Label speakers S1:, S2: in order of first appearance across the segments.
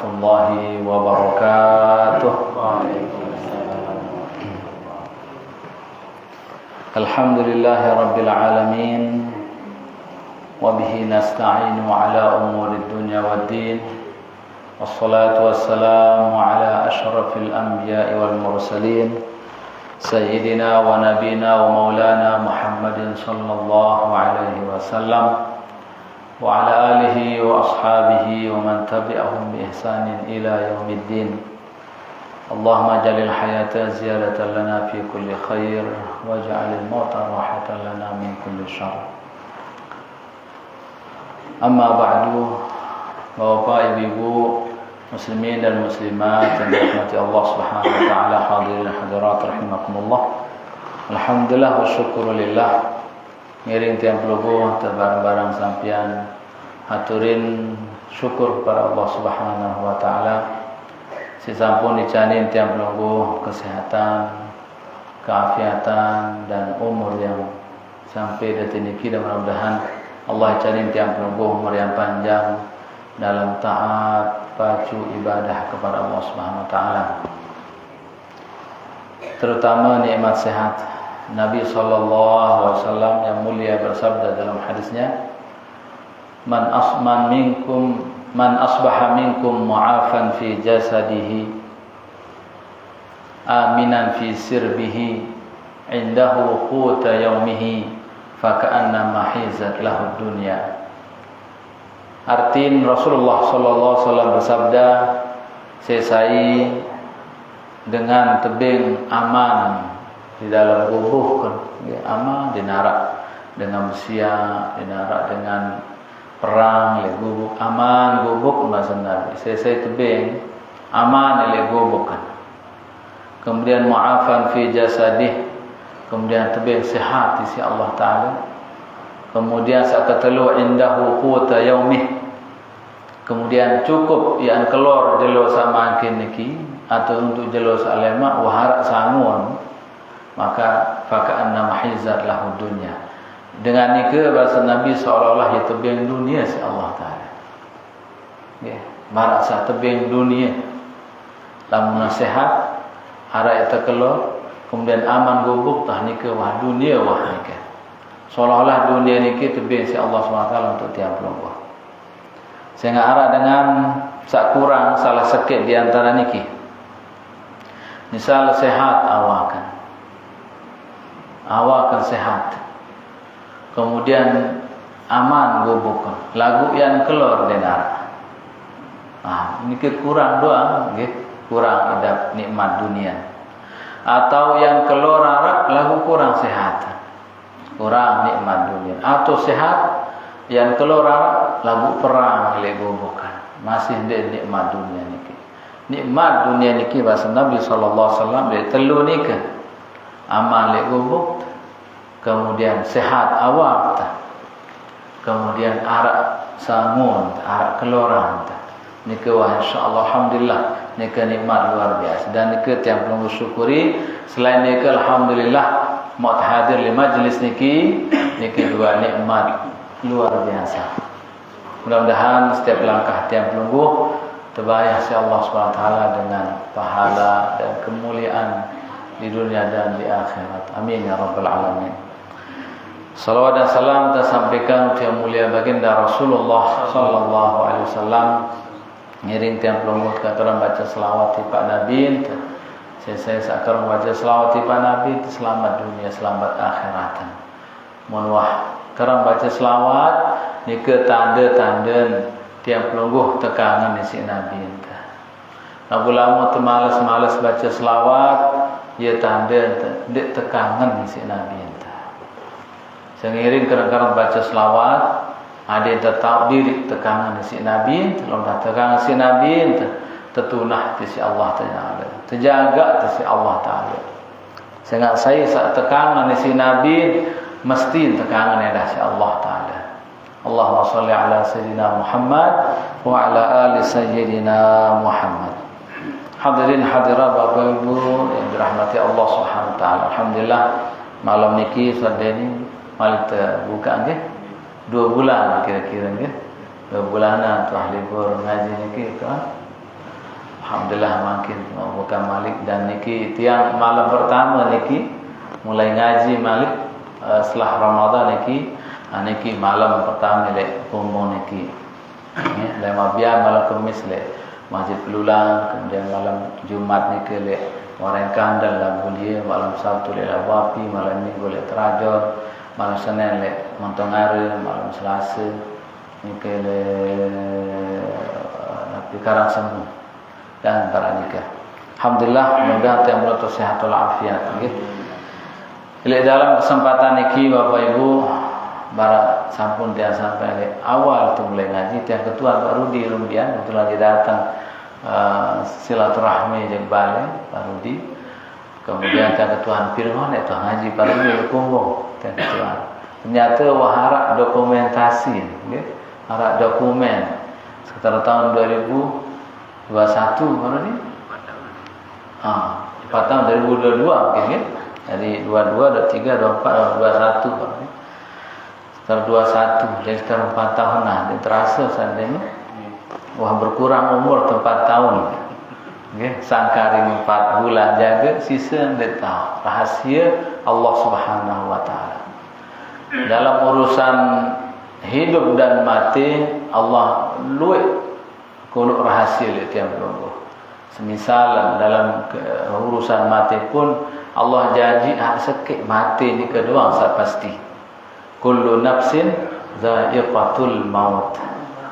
S1: warahmatullahi wabarakatuh. Alhamdulillahi rabbil alamin, wa bihi nasta'inu ala umuri dunya waddin, wassalatu wassalamu ala ashrafil anbiya'i wal mursalin, sayyidina wa nabina wa maulana Muhammadin sallallahu alaihi wasallam wa ala alihi wa ashabihi wa man tabi'ahum bi ihsanin ila yaumiddin. Allahumma jalil hayata ziyadatan lana fi kulli khair waj'alil mauta rahatan lana min kulli syarr. Amma ba'du, Bapak Ibu muslimin dan muslimat yang dirahmati Allah Subhanahu wa taala, hadirin hadirat rahimakumullah. Alhamdulillah wa syukurulillah. Ngiring tiang pelubuh barang-barang sampian haturin syukur kepada Allah Subhanahu wa taala. Si sampun dicanin tiang pelubuh kesehatan, keafiatan dan umur yang sampai detik niki, dan mudah-mudahan Allah canin tiang pelubuh umur yang panjang dalam taat pacu ibadah kepada Allah Subhanahu wa taala. Terutama nikmat sehat. Nabi SAW yang mulia bersabda dalam hadisnya, Man asbaha minkum mu'afan fi jasadihi aminan fi sirbihi indahu quta yaumihi faka'annama hizat lahu dunya. Artin Rasulullah SAW bersabda, sesai dengan tebing aman di dalam gubuk kan, aman dinarak dengan besia, dinarak dengan perang le gubuk, aman gubuk masa Nabi. Selesai tebing aman le gubuk kan. Kemudian mu'afan fi jasadih, kemudian tebing sehat di sisi Allah taala. Kemudian saat ketelu indahu quta yaumih, kemudian cukup yang keluar jelo sama niki atau untuk jelo salema waharak sangun, maka faka'anna mahizat lahu dunya. Dengan nikah bahasa Nabi seolah-olah ya tebing dunia si Allah taala. Ya, marak sa tebing dunia. Lamun nasihat harap eta keluar, kemudian aman gubuk tah nikah wah dunia wah nikah. Seolah-olah dunia niki tebing si Allah SWT untuk tiap pelonggo. Sehingga harap dengan sak kurang salah sikit di antara niki. Misal sehat awakan sehat, kemudian aman gubuk, lagu yang keluar denar. Ini kurang doang, kurang idap nikmat dunia. Atau yang keluar arak lagu kurang sehat, kurang nikmat dunia. Atau sehat yang keluar arak lagu perang le gubukan, masih de nikmat dunia niki. Nikmat dunia niki bahasa Nabi SAW dia telu nikah, aman le gubuk, kemudian sehat awak, kemudian arak sangun, arak keluaran. Nikah wah insyaallah alhamdulillah nikah nikmat luar biasa, dan nikah yang perlu syukuri. Selain nikah alhamdulillah mau hadir di majlis niki dua nikmat luar biasa. Mudah-mudahan setiap langkah tiang pelungguh terbayar si Allah SWT dengan pahala dan kemuliaan di dunia dan di akhirat. Amin ya rabbal alamin. Salawat dan salam kita sampaikan untuk yang mulia baginda Rasulullah sallallahu alaihi wasallam. Ngiring tiang pelungguh kataran baca selawat di Pak Nabi. Saya sekarang baca selawat di Pak Nabi, selamat dunia selamat akhiratan. Munwah karang baca selawat ni ke tanda-tanda tiang pelungguh tekangan di si Nabi enta. Nak ulama tu malas baca selawat, ia tanda dek tekangan di si Nabi enta. Sengiring kadang-kadang baca selawat, ada yang tahu diri tekangan di si Nabi, kalau dah tekangan si Nabi enta, tertunah di si Allah Taala, terjaga di si Allah Taala. Sehingga saya saat tekangan di si Nabi mesti tekangan dah si Allah Taala. Allahumma salli ala sayyidina Muhammad wa ala ali sayyidina Muhammad. Hadirin hadirat Bapak Ibu yang dirahmati Allah Subhanahu wa taala. Alhamdulillah malam niki sadeni mal terbuka nggih. 2 bulan kira-kira nggih. 2 bulanan telah libur ngaji niki kan. Alhamdulillah makin bukan Malik dan niki tiang malam pertama niki mulai ngaji Malik setelah Ramadan niki malam pertama lek umum niki. Ya, lema biar malam Khamis lek Masjid Pelulang, kemudian malam Jumat niki lek Orang Kandang lah Bulia, malam Sabtu lek Wapi, malam Minggu lek Terajor, malam Senin lek Montongare, malam Selasa niki lek Karang Semu dan para nikah. Alhamdulillah, mudah-mudahan yang berlaku sehat walafiat. Lek dalam kesempatan niki Bapak Ibu, bara sampun dia sampai awal tu mulai ngaji, tiang ketua Pak Rudi Rumbian kebetulan dia datang silaturahmi jeung balik Pak Rudi. Kemudian tiang ketua Firman itu ngaji Pak Rudi kumpul tiang ketua. Ternyata wahara dokumentasi, harap dokumen sekitar tahun 2021 baru ni. 4 tahun 2022 mungkin ya. Jadi 22, 23, 24, 21 baru ni. Sekitar 21, jadi sekitar 4 tahun lah. Dia terasa seandainya wah berkurang umur 4 tahun. Okay. Sangkaring 4 bulan jaga, sisa dia tahu rahasia Allah Subhanahu Wa Taala. Dalam urusan hidup dan mati Allah luit kuluk rahasia le tiang berlaku. Semisal dalam urusan mati pun Allah janji hak sekit mati ni kedua sat pasti. Kullu nafsin dha'iqatul maut.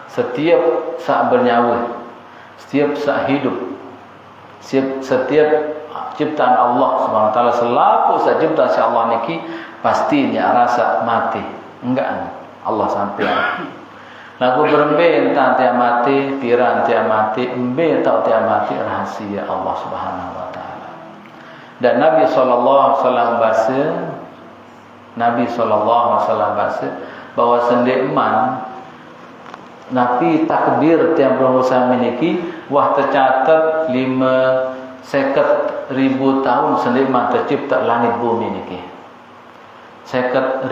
S1: Setiap saat bernyawa, setiap saat hidup, setiap ciptaan Allah Subhanahu Wa Taala selaku saat ciptaan si Allah niki pastinya rasa mati. Enggak Allah sampai. Lagu berembe entah tiap mati, piran tiap mati, embe tak tiap mati rahasia Allah Subhanahu Wa Taala. Dan Nabi sallallahu alaihi wasallam bahasa bahwa sendeman Nabi takdir tiap berusaha meniki wah tercatat 50.000 tahun sendeman tercipta langit bumi niki. 50.000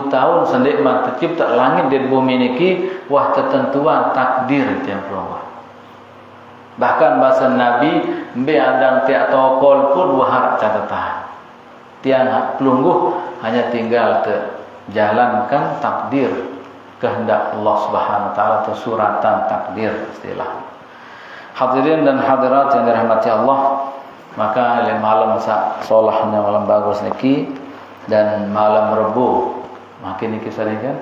S1: tahun sendeman tercipta langit dan bumi niki wah ketentuan takdir tiap berusaha. Bahkan bahasa Nabi be adang tiap tokol pun wahar catatan. Tiang pelungguh hanya tinggal jalankan takdir kehendak Allah Subhanahu Wa Taala atau suratan takdir istilah. Hadirin dan hadirat yang dirahmati Allah, maka malam solahnya malam bagus niki dan malam Rebu makin niki saringan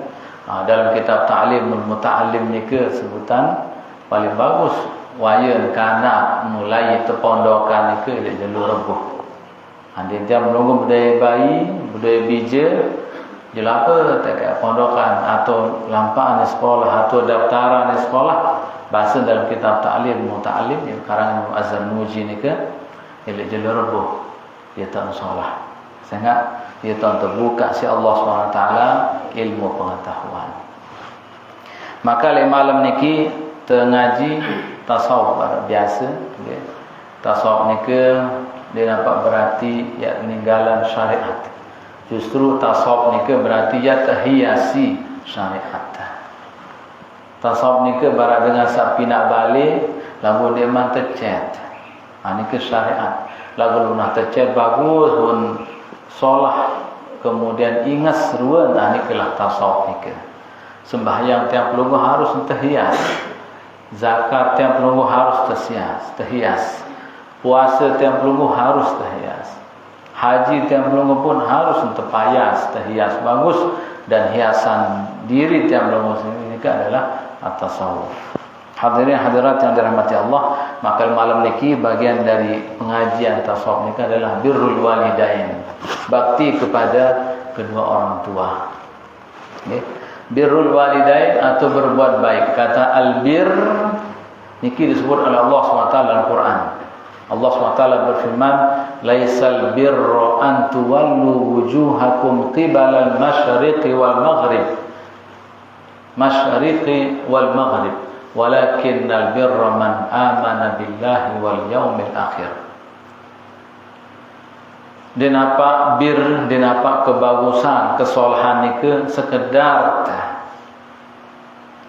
S1: dalam kitab Ta'limul Muta'allim niki sebutan paling bagus wayan kana mulai tepondokan niki di jalur Rebu. Andi dia menunggu budaya bayi, budaya bija, jelapa tak pondokan atau lampaan di sekolah atau daftaran di sekolah. Bahasa dalam kitab Ta'lim Muta'allim yang karangan Azhar Muji ni ke, ia jalur Rebu dia tak solah. Sehingga dia tak terbuka si Allah SWT ilmu pengetahuan. Maka malam niki tengaji tasawuf biasa, okay. Tasawuf niki dia nampak berarti ya peninggalan syariat. Justru tasawuf ni berarti ya terhiasi syariat. Tasawuf ni barat dengan sapi nak balik lagu dia man tercet. Ni syariat. Lagu lunah tercet bagus pun solah kemudian ingat seruan ni kelah tasawuf ni. Sembahyang tiap pelunggu harus terhias. Zakat tiap pelunggu harus terhias. Puasa tiap pelunggu harus terhias. Haji tiap pelunggu pun harus terpayas, terhias bagus. Dan hiasan diri tiap pelunggu ini adalah at-tasawuf. Hadirin hadirat yang dirahmati Allah, maka malam niki bagian dari pengajian tasawuf ini adalah birrul walidain, bakti kepada kedua orang tua. Okay. Birrul walidain atau berbuat baik. Kata albir niki disebut oleh Allah SWT dalam Quran. Allah SWT berfirman, "Laisal birra an tuwallu wujuhakum qibalal masyriqi wal maghrib." Masyriqi wal maghrib, walakinnal birra man amana billahi wal yaumil akhir. Dia nampak bir, dia nampak kebagusan, kesolahan itu sekedar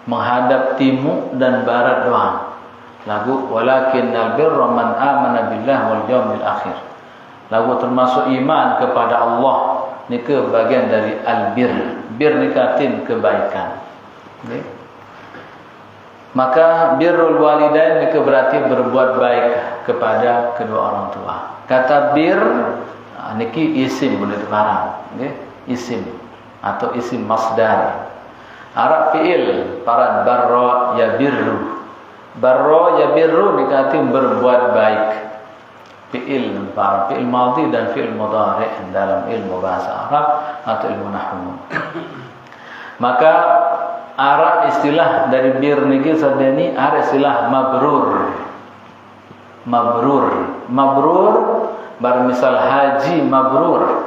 S1: menghadap timur dan barat doang. Lagu walakinnal birra man amana billah wal yaumil akhir. Lagu termasuk iman kepada Allah ni ke bagian dari albir. Bir ni katin kebaikan. Okay. Maka birrul walidain ni ke berarti berbuat baik kepada kedua orang tua. Kata bir niki isim boleh diparang, okay? Isim atau isim masdar. Arab fi'il parad barra ya birru. Barra ya birru dikatakan berbuat baik. Fi'il parad fi'il madhi dan fi'il mudhari' dalam ilmu bahasa Arab atau ilmu nahwu. Maka Arab istilah dari bir niki sadeni ada istilah mabrur. Mabrur bar misal haji mabrur,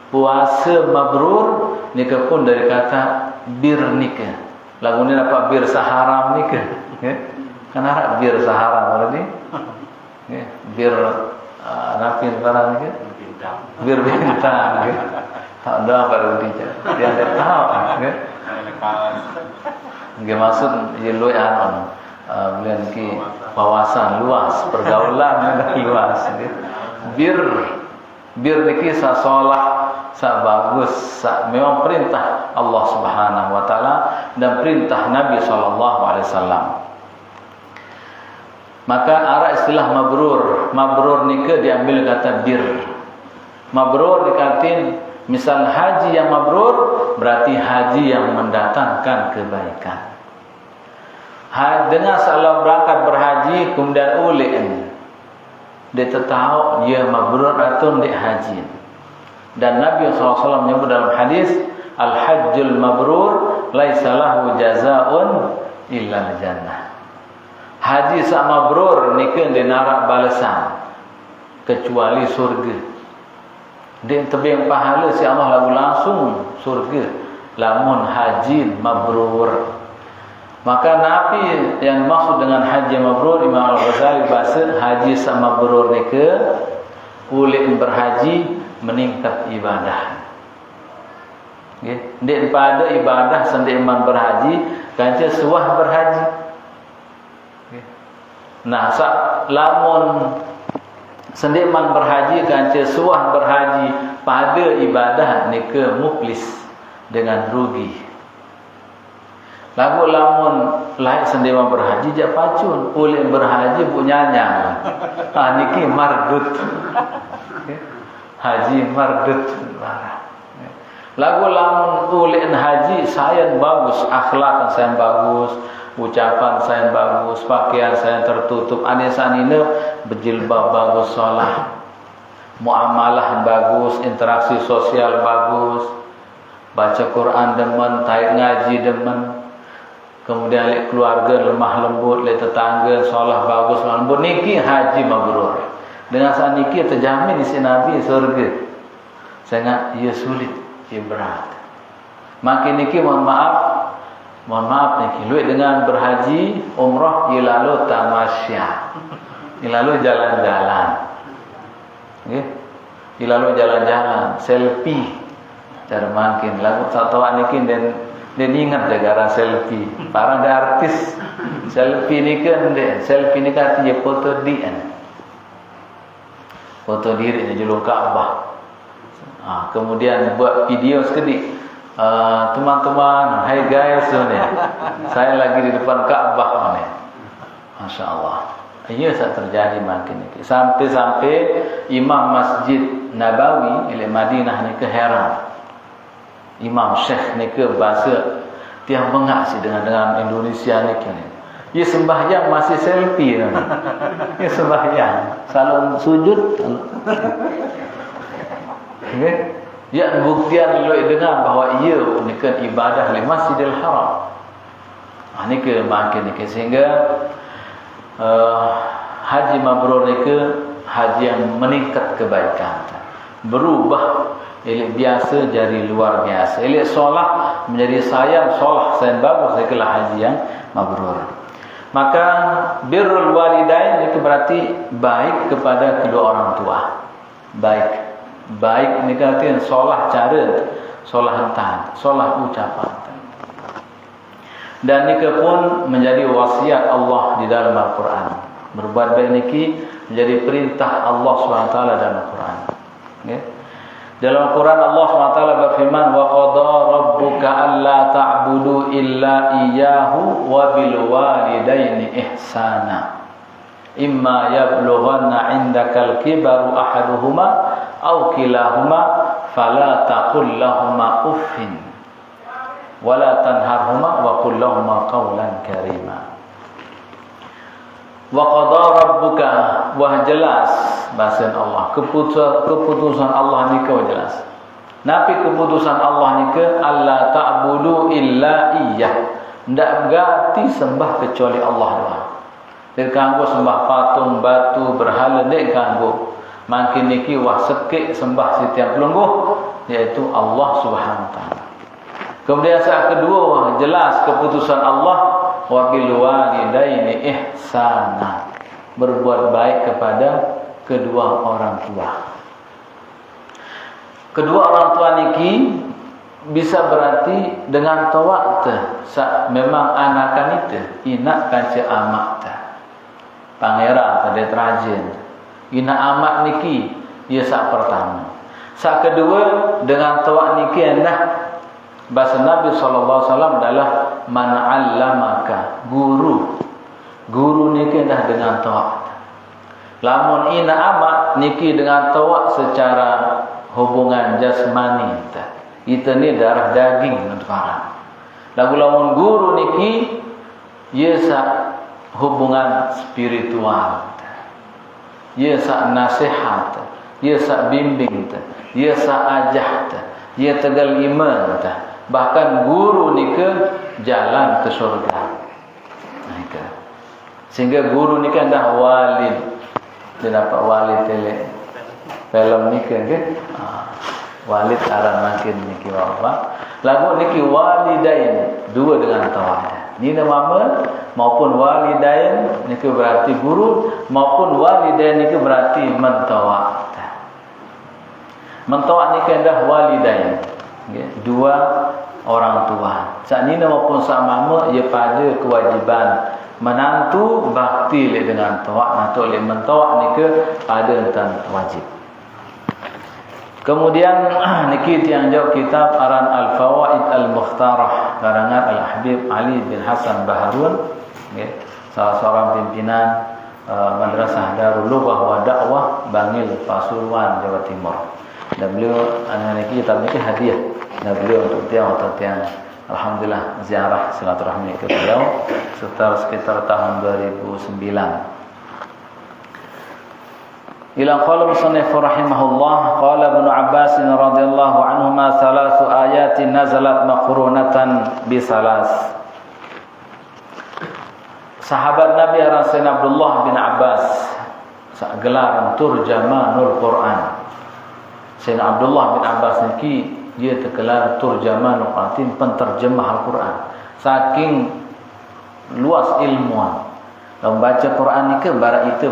S1: puasa mabrur nika pun dari kata bir nika. Lagu ni dapat bir saharam nika. Kan Arab bir saharam berarti. Bir nafin barang nika. Bir bintang. Tak ada baru dia. Dia ada tahu kan. Nggih maksud ye luwih anon belian ki wawasan luas, pergaulan luas nggih. Bir niki sa salah, sa bagus, sa memang perintah Allah Subhanahu wa taala dan perintah Nabi sallallahu alaihi wasallam. Maka arah istilah mabrur. Mabrur nika diambil kata bir. Mabrur dikatin misal haji yang mabrur berarti haji yang mendatangkan kebaikan. Dengan salah berangkat berhaji kemudian ulin dia tahu dia mabrur atau dia haji. Dan Nabi SAW menyebut dalam hadis al-hajjul mabrur laisa lahu jazaa'un illa al-jannah. Haji sa mabrur nikeun dia narak balasan kecuali surga. Dia tebing pahala si Allah lagu langsung surga lamun haji mabrur. Maka Nabi yang maksud dengan haji mabrur, Imam Al-Ghazali bahasa haji sama mabrur ni ke ulil berhaji meningkat ibadah. Okay. Daripada ibadah sendiman berhaji kanca suah berhaji. Okay. Nah, lamun sendiman berhaji kanca suah berhaji pada ibadah ni ke muflis dengan rugi. Lagu lamun lain sendiman berhaji jak pacun, ulil berhaji bu nyanyang. Niki mardut. Okay. Haji mardut. Lagu lamun ulil haji sayan bagus, akhlak sayan bagus, ucapan sayan bagus, pakaian sayan tertutup, anesanina berjilbab bagus, solah, muamalah bagus, interaksi sosial bagus, baca Quran demen, taik ngaji demen. Kemudian lek keluarga lemah lembut, lek tetangga solah bagus lembut, niki haji mabrur. Dengan saat niki terjamin isi Nabi surga. Sangat ia sulit, ia berat. Makin niki mohon maaf niki luit dengan berhaji umrah ia lalu tamasya. Ia lalu jalan-jalan. Nggih. Ia lalu jalan-jalan, selfie. Cara makin lagu satu niki dan ingat negara selfie. Para artis selfie ni kan selfie ni kan dia foto dia. Foto diri di jalur Ka'bah. Kemudian buat video sekali. Teman-teman, hai guys ni. Saya lagi di depan Ka'bah ni. Masya-Allah. Ia saat terjadi makin ni. Sampai Imam Masjid Nabawi di Madinah ni keheran. Imam Syekh ni ke bahasa tiang bengak sih dengan Indonesia ni kan. Ia sembahyang masih selfie ni. Ia sembahyang, salam sujud. Okay. Ya buktian lu dengar bahawa ia ni kan ibadah di Masjidil Haram. Ni ke makin ni ke sehingga haji mabrur ni ke haji yang meningkat kebaikan. Berubah elok biasa jadi luar biasa. Elok solah menjadi sayang, solah sayang bagus, itulah haji yang mabrur. Maka birrul walidain itu berarti baik kepada kedua orang tua. Baik ni kata solah cara, solah hentan, solah ucapan. Dan niki pun menjadi wasiat Allah di dalam Al-Quran. Berbuat baik niki menjadi perintah Allah SWT dalam Al-Quran. Okay. Dalam Al-Quran Allah SWT berfirman, wa qada rabbuka alla ta'budu illa iyyahu wa bil walidaini ihsana. Imma yablughanna 'indakal kibaru ahaduhuma aw kilahuma fala taqul lahumā uffin wa la tanharhuma wa qul lahumā qawlan karīmā. Wa qada rabbuka, wah jelas bahasa Allah, keputusan Allah ni kau jelas. Napi keputusan Allah ni ke alla ta'budu illa iyyah. Ndak ganti sembah kecuali Allah doang. Dia kanggo sembah patung, batu, berhala, dia kanggo. Makin niki wah sekik sembah setiap pelungguh, yaitu Allah Subhanahu wa taala. Kemudian saat kedua wah jelas keputusan Allah, wa bil walidaini ihsana. Berbuat baik kepada kedua orang tua. Kedua orang tua niki bisa berarti dengan tawak teh, memang anakan itu inak kanca amak teh. Pangeran tadi terajin. Ina amat niki dia sak pertama. Sak kedua dengan tawak niki adalah bahasa Nabi sallallahu alaihi wasallam adalah man 'allamaka, guru. Guru niki dah dengan tawak. Lamun ina amat niki dengan tawak secara hubungan jasmani teh. Itu ni darah daging negara. Lagu lamun guru niki ia sak hubungan spiritual. Ia sak nasihat, ia sak bimbing, ia sak ajah, ia tegal iman. Bahkan guru ni ke jalan ke surga. Sehingga guru ni kan dah walid. Dia dapat walid tele. Film ni kan walid aran makin niki apa? Lagu niki walidain, dua dengan tawad. Nina mama maupun walidain niki berarti guru, maupun walidain niki berarti mentawak. Mentawak niki dah walidain. Dua orang tua. Sak nina maupun sak mama ia pada kewajiban menantu bakti dengan tawak, atau mentawak niki pada tentang wajib. Kemudian niki tiang jauh kitab Aran Al-Fawaid Al-Mukhtarah karangan Al-Habib Ali bin Hasan Baharun, salah seorang pimpinan Madrasah Darul Lughah wa Dakwah Bangil Pasuruan Jawa Timur. Dan beliau niki kitab niki hadiah dan beliau untuk tiang alhamdulillah ziarah silaturahmi ke beliau sekitar tahun 2009. Ila qala musannif rahimahullah qala Ibnu Abbas radhiyallahu anhuma salasu ayatin nazalat maqrunatan bi salas. Sahabat Nabi Rasulullah Abdullah bin Abbas gelaran turjamanul Quran. Sayyidina Abdullah bin Abbas niki dia tergelar turjamanul Quran, penterjemah Al-Quran. Saking luas ilmuan. Kalau baca Quran ni ke barang itu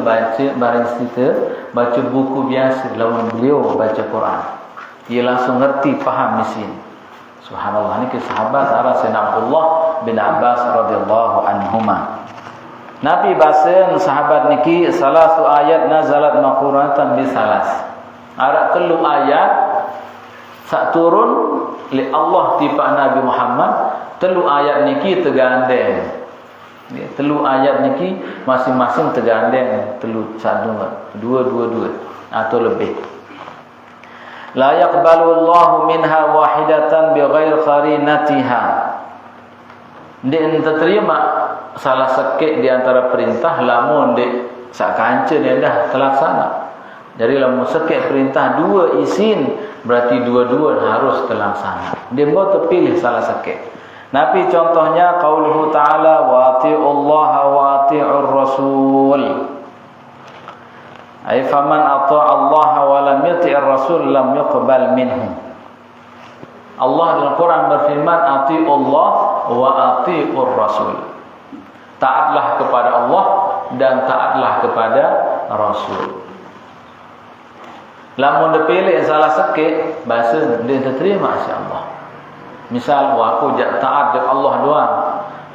S1: baca buku biasa. Lawan beliau baca Quran, dia langsung ngerti, faham mesin. Subhanallah, ni ke sahabat Sayyidina Abdullah bin Abbas radhiyallahu anhuma. Nabi bahasa sahabat niki salasu ayat nazalat maqrunatan bi salas. Ada telu ayat sak turun li Allah tiba Nabi Muhammad, telu ayat niki tergandeng. Telu ayat niki masing-masing tergandeng telu satu dua atau lebih. La yaqbalu Allahu minha wahidatan bighairi qarinatiha. Dia terima salah sekek di antara perintah lamun dek sak kanca dia dah terlaksana. Jadi lamun sekek perintah dua isin berarti dua-dua harus terlaksana. Dia mau terpilih salah sekek. Nabi contohnya qauluhu ta'ala wa ati'ullaha wa ati'ur rasul. Ai faman ata'a Allah wa lam yuti'ir rasul lam yuqbal minhu. Allah dalam Quran berfirman ati'ullah wa ati'ur rasul. Taatlah kepada Allah dan taatlah kepada Rasul. Lamun dipilih salah sikit bahasa dia terima insya-Allah. Misal aku jak taat dekat Allah doang,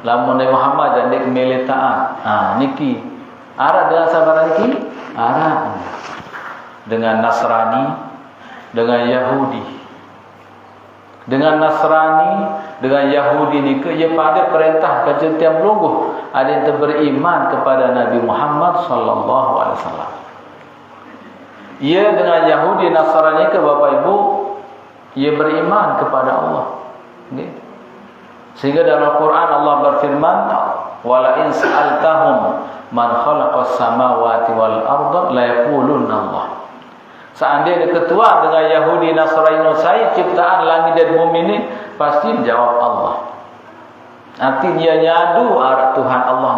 S1: lamun Nabi Muhammad dan dik milih taat. Niki arah dengan sabar niki, arah dengan Nasrani, dengan Yahudi. Dengan Nasrani, dengan Yahudi niki ia pada perintah kejadian pelungguh ada yang beriman kepada Nabi Muhammad sallallahu alaihi wasallam. Ia dengan Yahudi Nasrani ke Bapak Ibu, ia beriman kepada Allah. Okay. Sehingga dalam Al-Quran Allah berfirman, "Wala in sa'altahum man khalaqas samawati wal arda la yaqulunna Allah." Seandainya ketua dengan Yahudi Nasrani saya ciptaan langit dan bumi ini, pasti jawab Allah. Nanti dia nyadu arah Tuhan Allah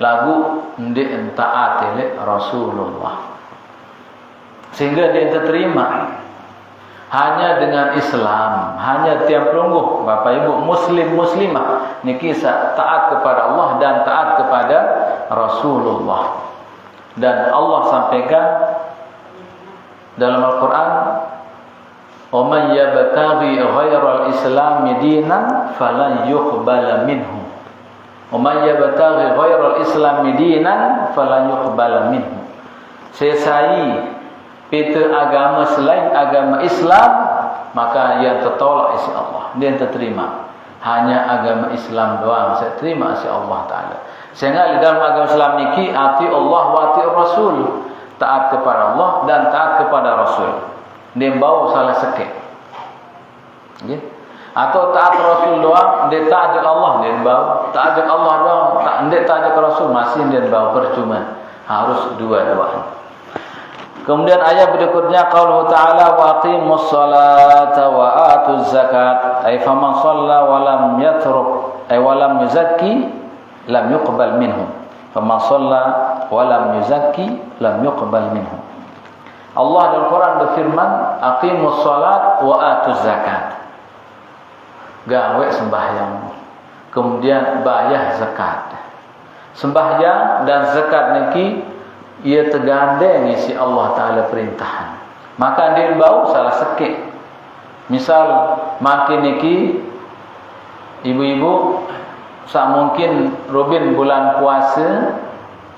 S1: lagu ndik taat oleh Rasulullah. Sehingga dia terima hanya dengan Islam, hanya tiap pelungguh Bapak Ibu muslim muslimah niki taat kepada Allah dan taat kepada Rasulullah. Dan Allah sampaikan dalam Al-Quran, "Wa man yabtaghi ghairal Islam dinan falan yuqbala minhu." Wa man yabtaghi ghairal Islam dinan falan yuqbala minhu. Sesai peta agama selain agama Islam, maka yang tertolak isi Allah, dia terterima. Hanya agama Islam doang saya terima isi Allah Ta'ala. Sehingga di dalam agama Islam niki ati Allah wa ati Rasul, taat kepada Allah dan taat kepada Rasul. Dia bau salah sekek. Okay? Atau taat Rasul doang, dia taat Allah, dia bau. Taat Allah doang, dia taat Rasul, masih dia bau, percuma. Harus dua-duanya. Kemudian ayat berikutnya qauluhu ta'ala wa aqimus salata wa atuz zakat ay faman shalla wa lam yatruk ay wa lam yuzakki lam yuqbal minhu faman shalla wa lam yuzakki lam yuqbal minhu. Allah dalam Quran berfirman aqimus salat wa atuz zakat. Gawe sembahyang kemudian bayar zakat. Sembahyang dan zakat niki ia tergandeng isi Allah Ta'ala perintahan. Maka dia bau salah sekit. Misal makin niki ibu-ibu sak mungkin Robin bulan puasa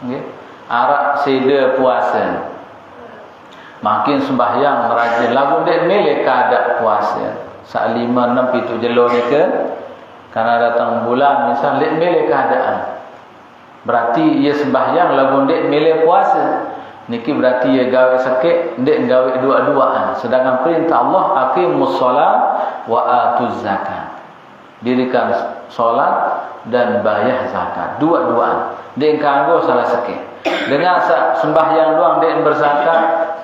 S1: okay, arak seda puasa makin sembahyang rajin lagu dia milih keadaan puasa sak 5, 6, 7 jelur ni ke karena datang bulan misal dia milih keadaan. Berarti ia sembahyang lagu ndek milih puasa. Niki berarti ia gawe sakit, ndek gawe dua-duaan. Sedangkan perintah Allah aqimus solat wa atuz zakat. Dirikan solat dan bayar zakat. Dua-duaan. Ndek kanggo salah sakit. Dengan sembahyang doang ndek berzakat,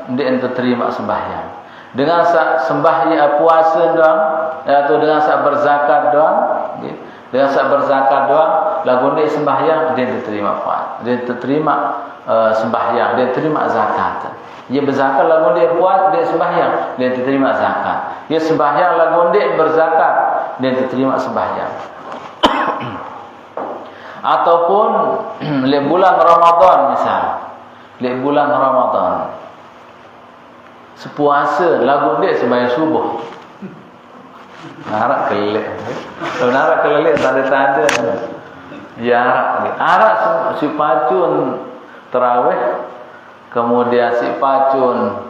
S1: ndek terima sembahyang. Dengan sembahyang puasa doang atau dengan berzakat doang, dengan berzakat doang lagu ni sembahyang dia diterima puasa, dia terima sembahyang, dia terima zakat. Dia berzakat lagu dia puasa, dia sembahyang, dia diterima zakat. Dia sembahyang lagu dia berzakat, dia diterima sembahyang. Ataupun le bulan Ramadan misal, le bulan Ramadan sepuasa lagu dia sembahyang subuh. Arak kelek. Kalau arak kelek tanda-tanda ya arak si pacun tarawih kemudian si pacun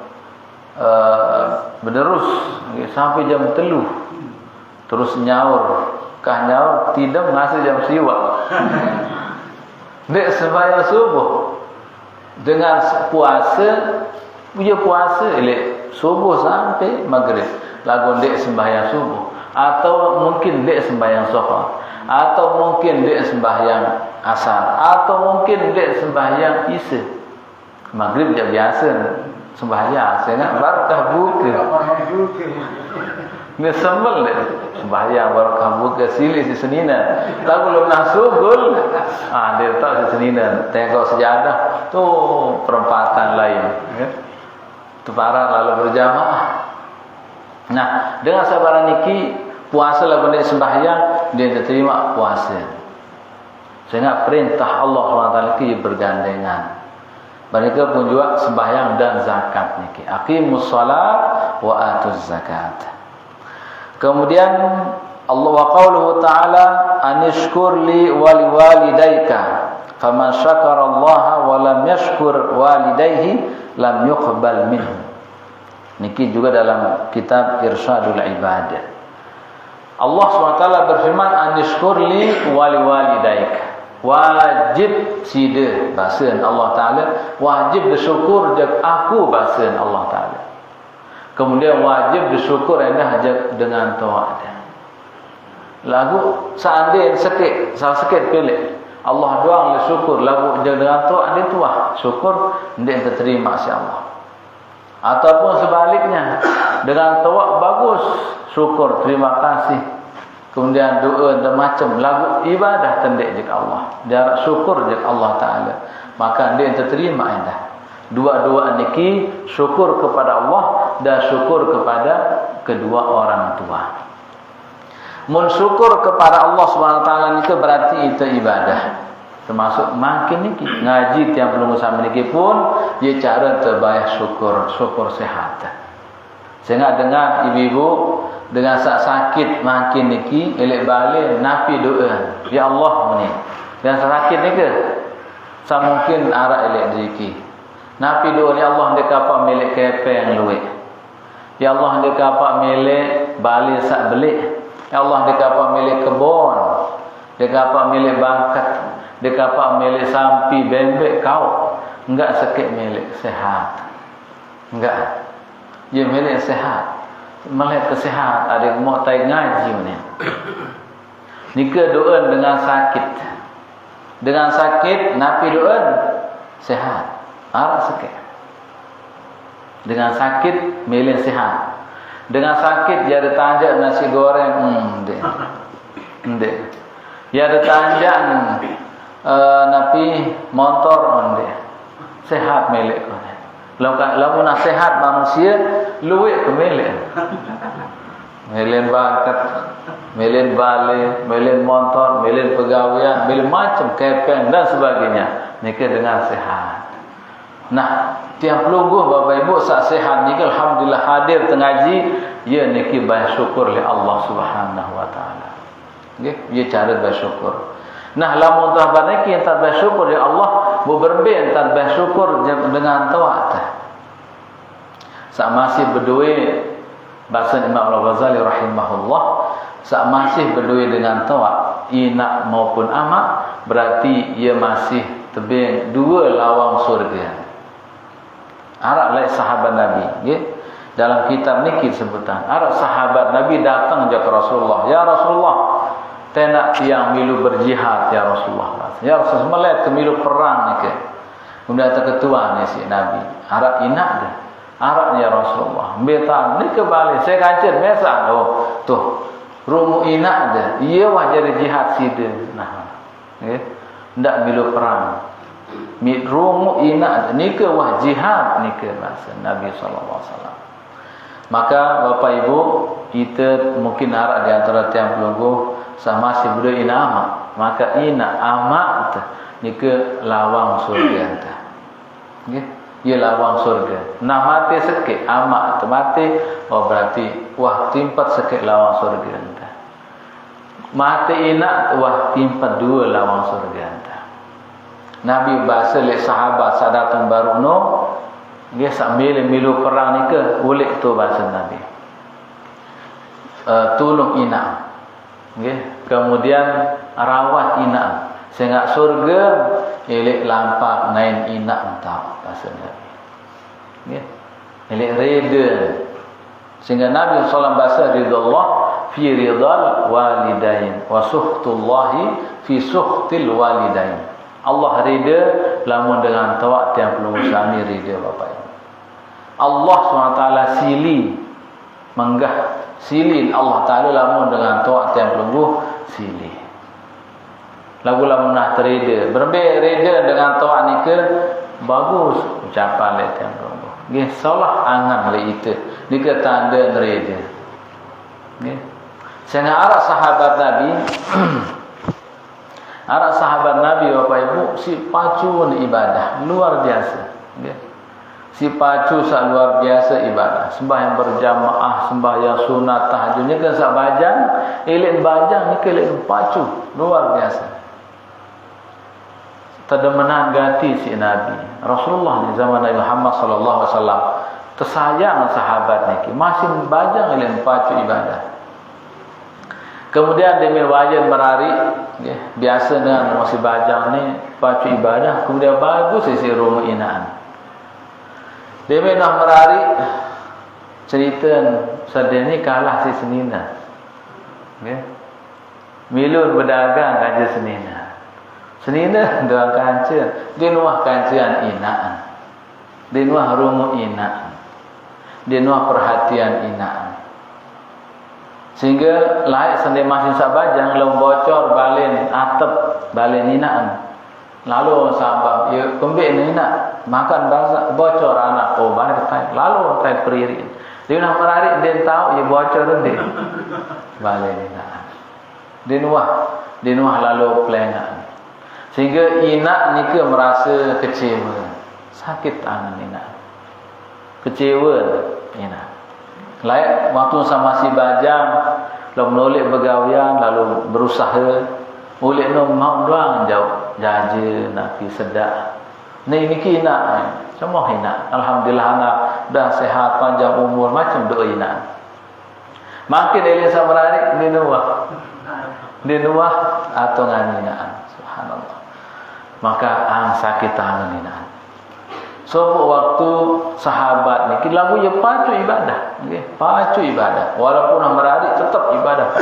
S1: berterus sampai jam 3 terus nyaur tidak ngasih jam siwak dek sembahyang subuh dengan puasa punya puasa elek subuh sampai maghrib lagu dek sembahyang subuh atau mungkin dek sembahyang zuhur atau mungkin dek sembahyang asar atau mungkin dek sembahyang isya maghrib je biasa sembahyang saya nak barakah buka ni sambal dek sembahyang barakah buka silih si senina lagu belum nak sugul dia tak si senina tengok sejadah tu perempatan lain tu para lalu berjamaah. Nah, dengan sabaran niki puasa lagu dia sembahyang dia diterima puasa. Sehingga perintah Allah SWT niki bergandengan. Mereka pun juga sembahyang dan zakat niki. Aqimus shalah wa atuz zakat. Kemudian Allah wa qauluhu ta'ala anishkur li wa liwalidayka faman syakara Allah wa lam yashkur walidayhi lam yuqbal minhu. Niki juga dalam kitab Irsyadul Ibad. Allah SWT berfirman anishkur li wa liwalidayka. Wajib sida bahasa Allah Ta'ala, wajib bersyukur jak aku bahasa Allah Ta'ala. Kemudian wajib bersyukur endah jak dengan taat. Lagu seandainya sikit, salah sikit pilih Allah doang le syukur, lagu jak dengan taat dia tuah syukur ndak terterima si Allah. Ataupun sebaliknya, dengan taat bagus syukur terima kasih. Kemudian doa dan macam lagu ibadah tendek jika Allah, jarak syukur jika Allah Ta'ala, maka dia terterima indah. Dua-dua niki syukur kepada Allah dan syukur kepada kedua orang tua. Mun syukur kepada Allah SWT niki berarti itu ibadah. Termasuk makin niki ngaji tiang belum sama niki pun dia cara terbaik syukur sehat. Sehingga dengar ibu-ibu dengan sakit makin niki elek balik napi doa ya Allah ni dan sakit ni ke mungkin arah elek rezeki napi doa ya Allah dia kapak milik kepeng luwe ya Allah dia kapak milik balik sak belik ya Allah dia kapak milik kebon dia kapak milik bangkat dia kapak milik sampi bembek kau enggak sakit milik sehat enggak dia milik sehat melihat kesehat ada mau tai ngaji ni. Nika doa dengan sakit napi doa sehat. Arah sakit. Dengan sakit milih sehat. Dengan sakit dia ada tanjak nasi goreng ndek. Dia ada tanjak napi motor ndek. Sehat milik kau. Lalu nasihat manusia luwek ke milik. Milik bakat, milik balik, milik motor, milik pegawaian, milik macam kepeng dan sebagainya. Nika dengan sehat. Nah, tiap lungguh Bapak Ibu sak sehat niki alhamdulillah hadir tengaji, ya niki bersyukur li Allah Subhanahu wa taala. Nggih, ya cara bersyukur. Nah, lamun tah baniki entar bersyukur ya Allah, bu berben entar bersyukur dengan taat. Sak masih berdua bahasa Imam Al-Ghazali rahimahullah, sak masih berdua dengan taat, inak maupun amak, berarti ia masih tebing dua lawang surga. Arak lain sahabat Nabi, nggih. Dalam kitab niki sebutan, arak sahabat Nabi datang ke Rasulullah, ya Rasulullah, tenak yang milu berjihad ya Rasulullah. Ya Rasulullah melihat ke milu perang ni ke. Kemudian ketua ni si Nabi. Arab inak dah. Arab ya Rasulullah. Beta ni kebalik. Saya kancir biasa. Oh, tuh. Rumu inak dah. Ia wah jadi jihad sida. Nah. Ndak milu perang. Rumu inak dah. Ni ke wah jihad ni ke bahasa Nabi SAW. Maka Bapak Ibu, kita mungkin harap di antara tiang pelungguh sama si budak ina amak, maka ina amak ni ke lawang surga anta. Nggih, ia lawang surga. Nah mati sikit amak mati, oh berarti wah timpat sikit lawang surga anta. Mati ina wah timpat dua lawang surga anta. Nabi bahasa le sahabat sadatun baruno, nggih sak milu perang ni ke ulik tu bahasa Nabi. Tolong ina. Okay. Kemudian rawat inak sehingga surga elek lampak nain inak entah bahasa Nabi. Okay. Elek reda sehingga Nabi SAW bahasa ridallah fi ridal walidain wa suhtullahi fi suhtil walidain. Allah reda lamun dengan taat yang perlu suami reda Bapak Ibu. Allah SWT sili menggah silin Allah Ta'ala lamun dengan taat yang pelungguh silih. Lagu lamun nak terida berbe reda dengan taat ni ke bagus ucapan le yang pelungguh. Nggih salah angan le itu. Ni ke tanda reda. Nggih. Sehingga arah sahabat Nabi arah sahabat Nabi Bapak Ibu si pacun ibadah luar biasa. Nggih. Si pacu sak luar biasa ibadah. Sembahyang berjamaah, sembahyang sunat, tahajudnya kan sak bajang, elok bajang ni kelek pacu, luar biasa. Terdemenan gati si Nabi. Rasulullah ni zaman Nabi Muhammad sallallahu alaihi wasallam tersayang sahabat ni, masih bajang elok pacu ibadah. Kemudian demi wajib merari, ya, biasa dengan masih bajang ni pacu ibadah, kemudian bagus isi rumah inaan. Demi nak merari, cerita sedih ni kalah si senina, ya. Milun berdagang aja senina. Senina doang kancil, dia nuah kancian inaan, dia nuah rumah inaan, dia nuah perhatian inaan. Sehingga laik sendiri masih sabajang lalu bocor balen atap balen inaan. Lalu sahabat ya kembik ni nak makan bahasa bocor anak oh balik tai lalu tai periri. Dia nak merarik dia tahu ya bocor dia. Balen inaan. Dia nuah lalu pelengan. Sehingga inak ni ke merasa kecewa. Sakit tangan inak. Kecewa inak. Layak waktu sama si bajang lalu menolak bergawian lalu berusaha oleh no mau doang jauh jaje nak pi sedak ni nak semua hina alhamdulillah anak dah sehat panjang umur macam doa ina makin ele samararik di nuah atau nganina subhanallah maka sakit tangan ina. So waktu sahabat ni lagu ya pacu ibadah, okay? Pacu ibadah. Walaupun meradik tetap ibadah.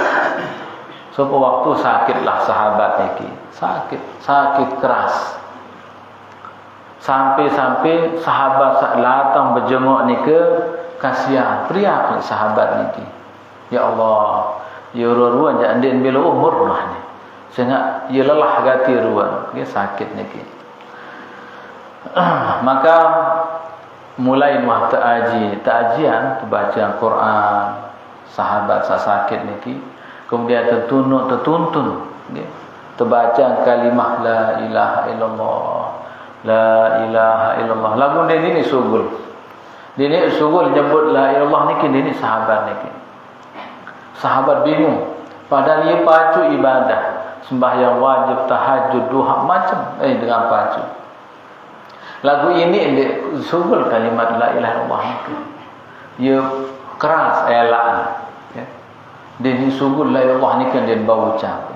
S1: So waktu sakitlah sahabat ni, sakit keras. Sampai sahabat datang berjenguk ni ke kasihan, priak ni sahabat ni. Ya Allah, ya ruan jangan dia bila umur lah ni. Sehingga ya lelah gati ruan, okay? Sakit ni. Maka mulai nuah ta'ajian bacaan Quran sahabat sakit niki kemudian tertuntun terbaca kalimah la ilaha illallah la ilaha illallah lagu ini sugul nyebut la ilallah niki ini sahabat bingung padahal dia pacu ibadah sembahyang wajib tahajud duha macam dengan pacu. Lagu ini sugul kalimat la ilaha illallah. Ia keras elak. Ya. Dia sugul la ilaha illallah ni kan dia bau ucap.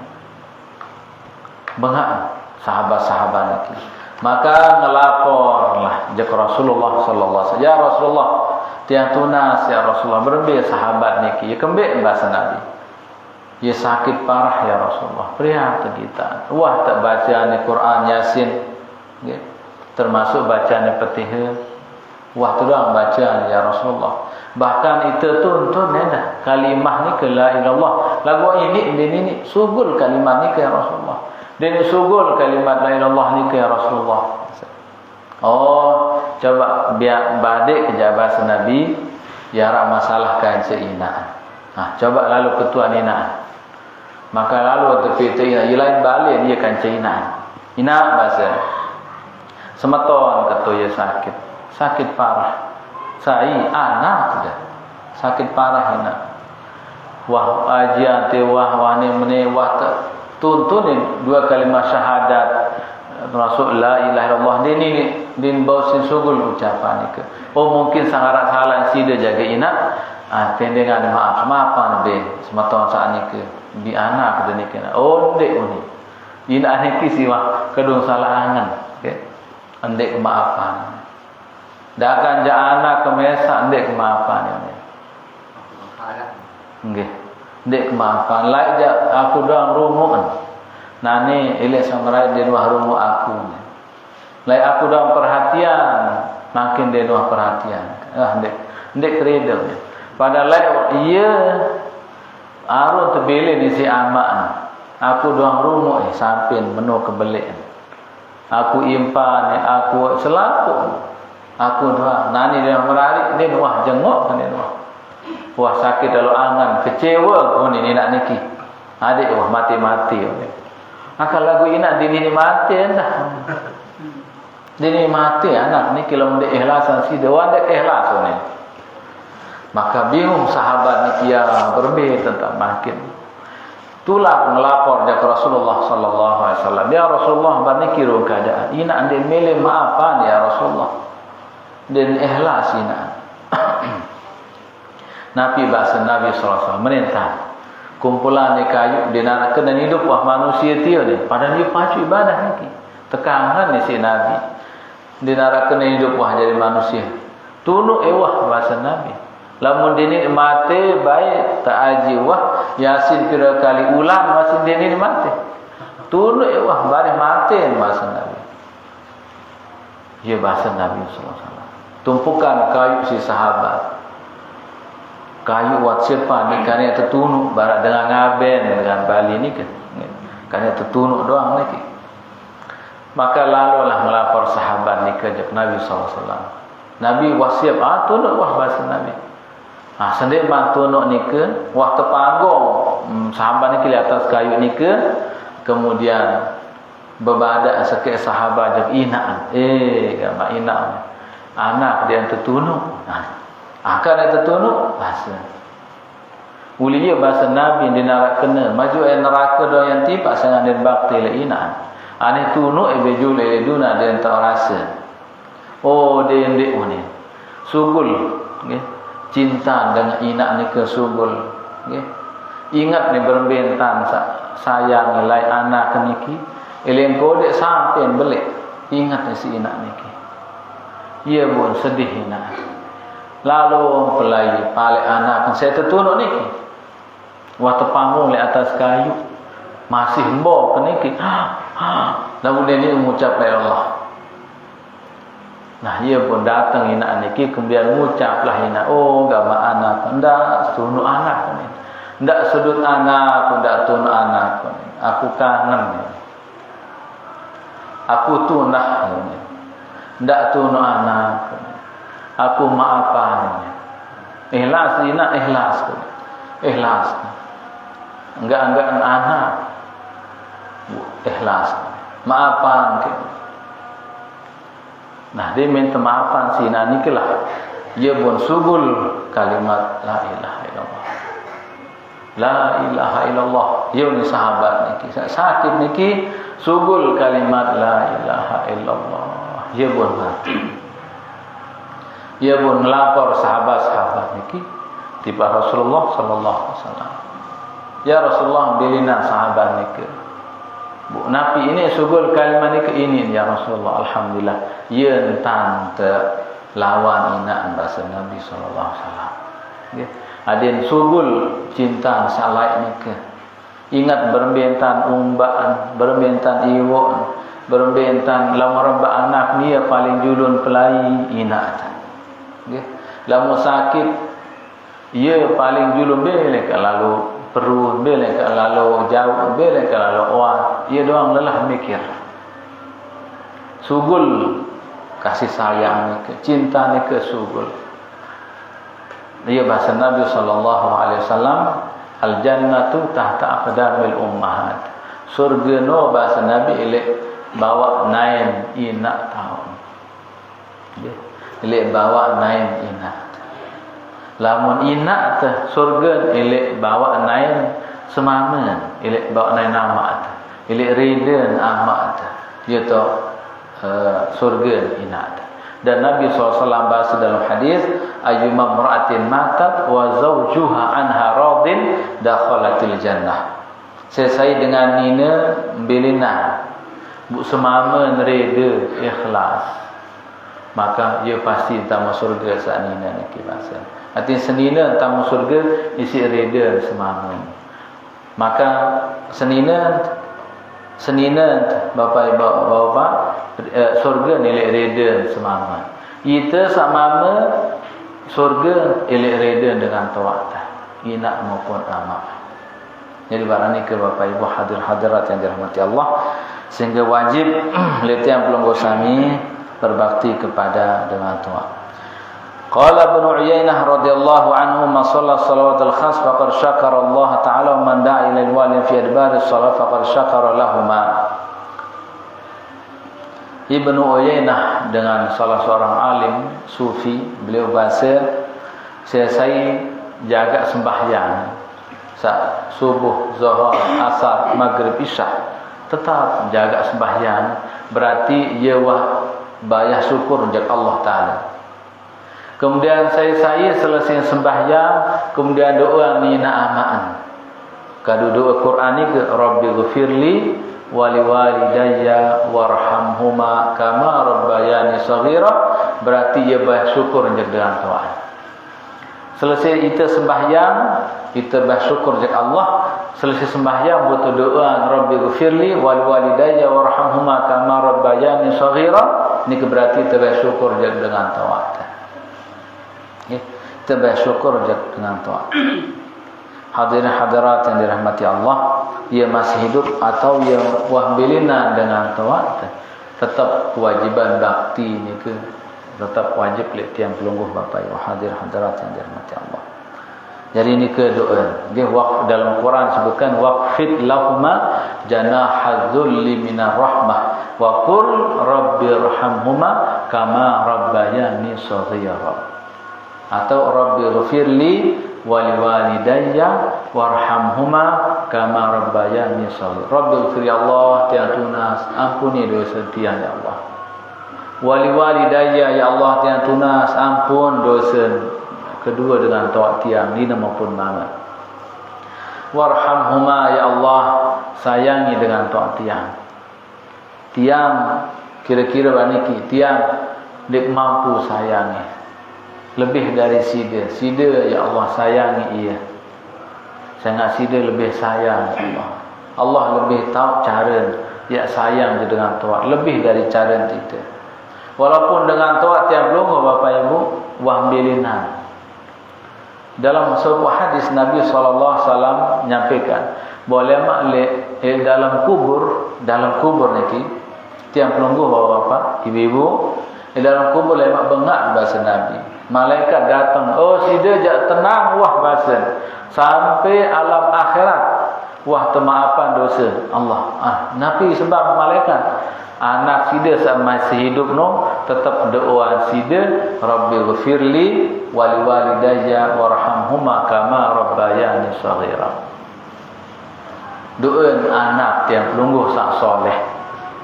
S1: Bengak sahabat-sahabat ni. Maka ngelaporlah jaka Rasulullah sallallahu alaihi wasallam. Ya Rasulullah, tiang tunas ya Rasulullah berbe sahabat niki. Ya kembek bahasa Nabi. Ya sakit parah ya Rasulullah. Prihat kita. Wah tak baca ni Quran Yasin. Ya. Termasuk bacaan Fatihah. Wah tu doang bacaan ya Rasulullah. Bahkan itu tuntun dah kalimah ni ke la ilallah. Lagu ini sugul kalimat ni ke ya Rasulullah. Dan sugul kalimat la ilallah ni ke ya Rasulullah. Oh, coba biar badik kejabat Nabi ya rak masalah kan seinaan. Nah, coba lalu ketua nina. Maka lalu tepi ina lain balik dia kan seinaan. Ina bahasa semeton ketua sakit parah. Saya anak sudah sakit parah ina. Wah ajian te wah wani mene wah tuntun dua kalimat syahadat termasuk la ilaha illallah din bausin sugul ucapan ke. Oh mungkin sangarat salah sida jaga ina tendengan maafan be semeton saat ni ke di anak ke ni ke. Oh ndek uni. Ina ni ki siwa kedung salah angan ke. Ndek maafan. Dakan ja anak kemesa ndek maafan ni. Nggih. Ndek maafan lai ja aku doang rumuan. Nani elek samarai di luar rumah aku. Lai aku doang perhatian, makin di luar perhatian. Ndek kereda. Pada lai iya arun terbeli di si amak. Aku doang rumah sampin menu kebelik. Aku impan, aku selaku. Aku doang. Nani dia merarik, dia wah jengok kan dia wah. Wah sakit dalam angan, kecewa kau ni nak niki. Adik wah mati-mati. Maka lagu ini di ni mati dah. Dini mati anak ni kalau mendik ikhlasan si dewan dek ikhlas ni. Maka bingung sahabat ni dia berbeza tentang makin. Tulah melapor dia ke Rasulullah sallallahu alaihi wasallam. Ya Rasulullah banikiru keadaan. Ina ande milih maafan ya Rasulullah. Dan ikhlas ina. Nabi bahasa Nabi sallallahu alaihi wasallam merintah. Kumpulan ni kayu dia nak kena hidup wah manusia dia ni. Padahal dia pacu ibadah lagi. Tekanan ni si Nabi. Dia nak kena hidup wah jadi manusia. Tunu ewah bahasa Nabi. Lamun dini mati baik tak aji wah Yasin pira kali ulang masih dini mati. Tunu ewah bari mati bahasa Nabi. Ya bahasa Nabi sallallahu alaihi wasallam. Tumpukan kayu si sahabat. Kayu wat siapa ni karena tertunuk barat dengan ngaben dengan Bali ni kan. Karena tertunuk doang lagi. Maka lalulah melapor sahabat ni ke Nabi sallallahu alaihi wasallam. Nabi wasiat tunuk wah bahasa Nabi. Sendiri bantu nak nikah, wah terpanggung sahabat ni ke atas kayu nikah, kemudian berbadak sekali sahabat je inaan, gambar inaan, anak dia yang tertunuk, akan dia tertunuk bahasa. Uliya bahasa Nabi dia nak kena, maju neraka doa yang tiba sangat dia bakti le inaan, ane tunuk bejul le duna dia tak rasa, dia yang dia ni, sugul, okay? Cinta dengan inak ni ke subul, okay? Ingat ni berbentan sayang nilai anak ke niki, eleng kodek sampai belik, ingat ni si inak niki, ia pun sedih inak. Lalu pelai palik anak kan saya tertunuk niki, waktu panggung di atas kayu, masih mbok ke niki, lalu dia ni mengucap ya Allah. Nah, ia pun datang inak niki kemudian mengucaplah inak, gambar anak, ndak tunuk anak ni. Ndak sudut anak, ndak tunuk anak ni. Aku kangen ni. Aku tunah ni. Ndak tunuk anak ni. Aku maafan ni. Ikhlas inak ikhlas ni. Ikhlas. Enggak anak. Ikhlas. Maafan ni. Nah, dia minta maafan si nani kelah. Dia pun subul kalimat la ilaha illallah. La ilaha illallah. Dia ni sahabat niki. Sakit niki subul kalimat la ilaha illallah. Dia pun mati. Dia pun melapor sahabat-sahabat niki tiba Rasulullah sallallahu alaihi wasallam. Ya Rasulullah bilina sahabat niki. Bu Nabi ini subul kalimat ni ke ini ya Rasulullah alhamdulillah yen tante lawan inaan bahasa Nabi sallallahu alaihi wasallam. Nggih. Adin subul cinta salai ni ke. Ingat berbentan umbaan, berbentan iwo, berbentan lamun reba anak dia paling julun pelai inaan. Nggih. Lamun sakit ia paling julun belek lalu perlu belek lalu jauh belek lalu awak ia doang lelah mikir sugul kasih sayang ni ke cinta ni ke sugul dia bahasa Nabi sallallahu alaihi wasallam al jannatu tahta aqdamil ummahat surga no bahasa Nabi elek bawa naim inak tahun elek bawa naim inak lamun inak teh surga elek bawa nain semamen elek bawa nain amat elek riden amat dia tu surga inak dan Nabi SAW bahasa dalam hadis ayyuma mar'atin matat wa zawjuha anha radin dakhalatil jannah selesai dengan nina belina bu semamen rede ikhlas maka ia pasti tamu surga saat nina ni bahasa. Artinya senina tamu surga isi reda semamun. Maka senina bapak surga nilai reda semamun. Kita sama surga nilai reda dengan taat. Inak maupun amak. Jadi barang ni ke bapak ibu hadirat yang dirahmati Allah sehingga wajib letian pelong gosami berbakti kepada dengan taat. Qala Ibnu Uyainah radhiyallahu anhu man shalla salawatul khas faqad syakara Allah taala wa man da'a ila al-wali fi adbar as-salat faqad syakara lahumma. Ibnu Uyainah dengan salah seorang alim sufi, beliau bahasa, saya jaga sembahyang saat subuh, zuhur, asar, maghrib, isya, tetap jaga sembahyang, berarti ia bayar syukur untuk Allah Ta'ala. Kemudian saya selesai sembahyang, kemudian doa mina amaan. Kadu doa Quran ni ke Rabbi ghfirli wali walidayya warhamhuma kama rabbayani shaghira, berarti ia bersyukur dengan Tuhan. Selesai kita sembahyang, kita bersyukur kepada Allah. Selesai sembahyang buat doa Rabbi ghfirli wali walidayya warhamhuma kama rabbayani shaghira, ni berarti kita bersyukur dengan Tuhan. Kita bersyukur dengan Tuhan. Hadirin hadirat yang dirahmati Allah, ia masih hidup atau ia wahbilina dengan Tuhan, tetap kewajiban bakti ni ke, tetap wajib tiang pelungguh Bapak Ibu hadirin hadirat yang dirahmati Allah. Jadi ini ke doa. Dia dalam Quran sebutkan waqfid lahuma janahadzulli minar rahmah wa qul rabbirhamhuma kama rabbayani shaghira. Atau Rabbi ghfirli wali walidayya warhamhuma kama rabbayani shaghira. Rabbi ghfirli Allah tiang tunas, ampuni dosa tiang ya Allah. Wali walidayya ya Allah tiang tunas, ampun dosa kedua dengan tok tiang dina maupun mama. Warhamhuma ya Allah, sayangi dengan tok tiang. Tiang kira-kira baniki tiang dik mampu sayangi. Lebih dari sida ya Allah sayangi ia. Sangat sida lebih sayang Allah. Allah lebih tahu cara dia sayang dengan Tuhan lebih dari cara kita. Walaupun dengan Tuhan tiap belum Bapak Ibu wahbilinan. Dalam sebuah hadis Nabi SAW menyampaikan boleh maklek dalam kubur niki tiap pelungguh Bapak Ibu dalam kubur lemak bengak bahasa Nabi. Malaikat datang, oh sida jak tenang wah bahasa sampai alam akhirat wah temaafan dosa Allah. Nabi sebab malaikat anak sida sama masih hidup no tetap doa sida Rabbi ghfirli wali walidayya warhamhuma kama rabbayani shaghira. Doa anak yang pelungguh sak soleh.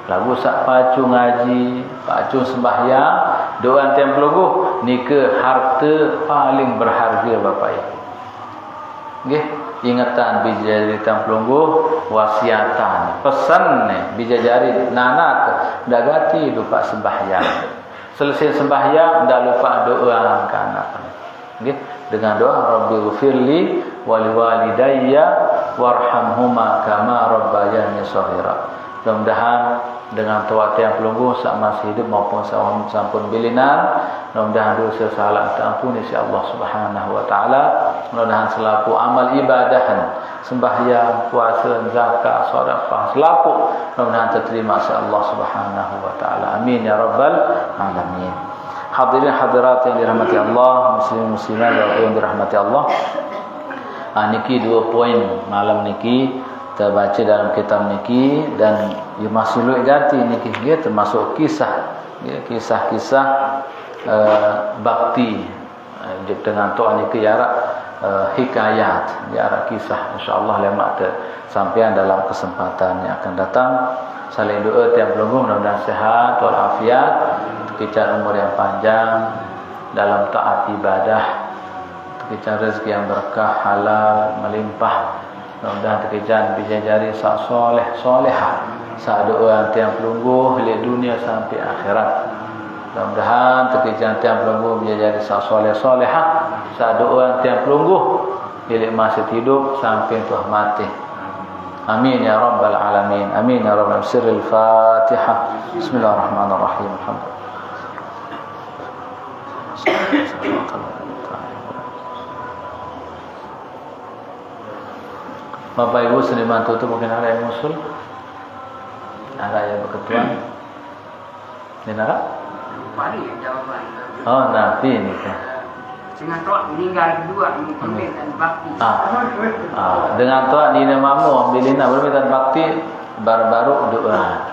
S1: Lagu sak pacu ngaji, pacu sembahyang, doa tiang pelungguh ni ke harta paling berharga Bapak Ibu. Nggih, ingatan bijajari tiang pelungguh wasiatan, pesan ni bijajari nanak dagati lupa sembahyang. Selesai sembahyang dah lupa doa ke anak. Nggih, dengan doa Rabbi ghfirli wali walidayya warhamhuma kama rabbayani shaghira. Mudah-mudahan dengan tuat yang pelungguh sak masih hidup maupun sampun bilinan, mudah-mudahan dosa salah terampuni si Allah Subhanahu wa taala. Mudah-mudahan selaku amal ibadahan, sembahyang, puasa, zakat, sedekah selaku mudah-mudahan terterima si Allah Subhanahu wa taala. Amin ya rabbal alamin. Hadirin hadirat yang dirahmati Allah, muslimin muslimat yang dirahmati Allah. Niki 2 poin malam niki kita baca dalam kitab niki dan ia masih luik ganti niki dia termasuk kisah kisah-kisah bakti dengan Tuhan niki jarak hikayat jarak kisah insyaallah lemak sampean dalam kesempatan yang akan datang. Saling doa tiap pelungguh mudah-mudahan sehat walafiat, kekican umur yang panjang dalam taat ibadah, kekican rezeki yang berkah halal melimpah. Mudah-mudahan terkejan bijajari sak soleh solehah sak doa tiang pelungguh di dunia sampai akhirat. Mudah-mudahan terkejan tiang pelungguh bijajari sak soleh solehah sak doa tiang pelungguh di masa hidup sampai tuah mati. Amin ya rabbal alamin. Amin ya rabbal sirril Fatihah. Bismillahirrahmanirrahim. Alhamdulillah. Bapak Ibu seniman tutup mungkin ada yang usul, ada yang berketuan, dengar? Oh nanti ini kan.
S2: Dengan Tuhan meninggal kedua permintaan bakti.
S1: Dengan Tuhan di namamu ambilina permintaan bakti baru-baru doa.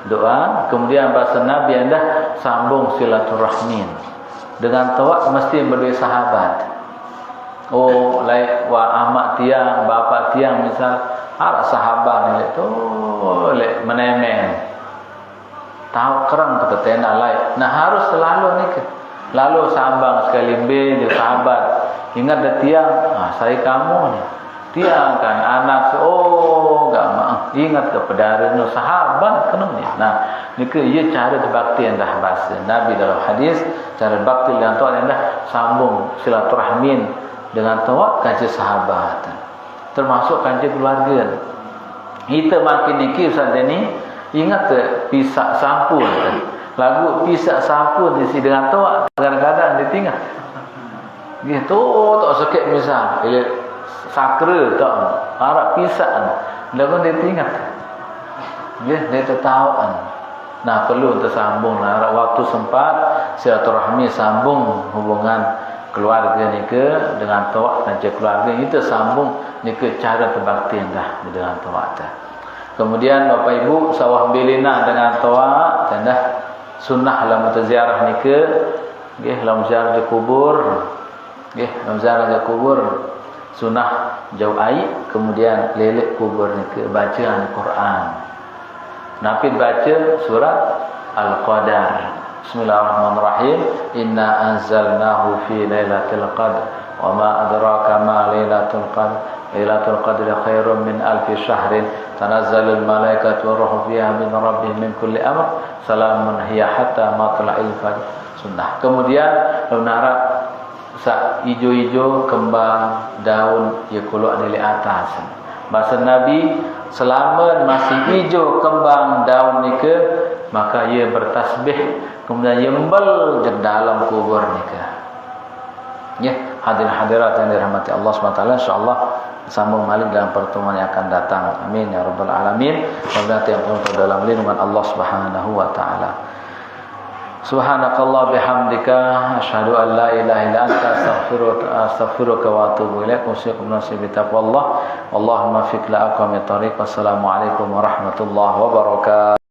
S1: doa. Kemudian bahasa Nabi anda sambung silaturahmin. Dengan tawak mesti berdua sahabat. Oh, lai wa amak tiang, bapa tiang misal, arak sahabat ni tu lek menemeng. Tahu kerang tu ketena lai. Nah harus selalu ni ke. Lalu sambang sekali be sahabat. Ingat dah tiang, saya kamu ni. Tiang kan anak oh gak mak ingat kepada no sahabat kena ni. Nah, ni ke ia cara berbakti yang dah bahasa Nabi dalam hadis, cara bakti dengan Tuhan yang dah sambung silaturahmin dengan tawak kaji sahabat. Termasuk kaji keluarga. Kita makin niki Ustaz ni ingat ke pisak sampun. Lagu pisak sampun di sini dengan tawak kadang-kadang ditinggal. Gitu tak sakit misal. Sakra tak harap pisan lagu dia ingat dia tahu nah perlu tersambung lah waktu sempat silaturahmi sambung hubungan keluarga ni ke dengan tawak dan keluarga itu sambung ni ke cara berbakti dah dengan tawak dah. Kemudian Bapak Ibu sawah bilina dengan tawak dan dah sunnah dalam ziarah ni ke nggih dalam ziarah di kubur nggih dalam ziarah di kubur sunnah jauh air, kemudian lelek kubur ni ke baca Al-Quran. Nabi baca surat Al-Qadar. Bismillahirrahmanirrahim. Inna anzalnahu fi lailatul qadr wa ma adraka ma lailatul qadr. Lailatul qadri khairun min alfi syahrin tanazzalul malaikatu waruhu fiha min rabbihim min kulli amr salamun hiya hatta matla'il fajr. Sunnah. Kemudian nara hijau-hijau kembang daun ia keluar dari atas. Bahasa Nabi selama masih hijau kembang daun ni ke maka ia bertasbih kemudian ia membel di dalam kubur ni ke. Ya, hadirin hadirat yang dirahmati Allah SWT, insyaallah sambung balik dalam pertemuan yang akan datang. Amin ya rabbal alamin. Semoga yang penuh dalam lindungan Allah Subhanahu wa taala. Subhanakallah bihamdika asyhadu an la ilaha illa anta astaghfiruka wa atubu ilaik. Usikum nafsi bi taqwallah. Allahumma fiq la aqwamit thariq. Wassalamu alaikum warahmatullahi wabarakatuh.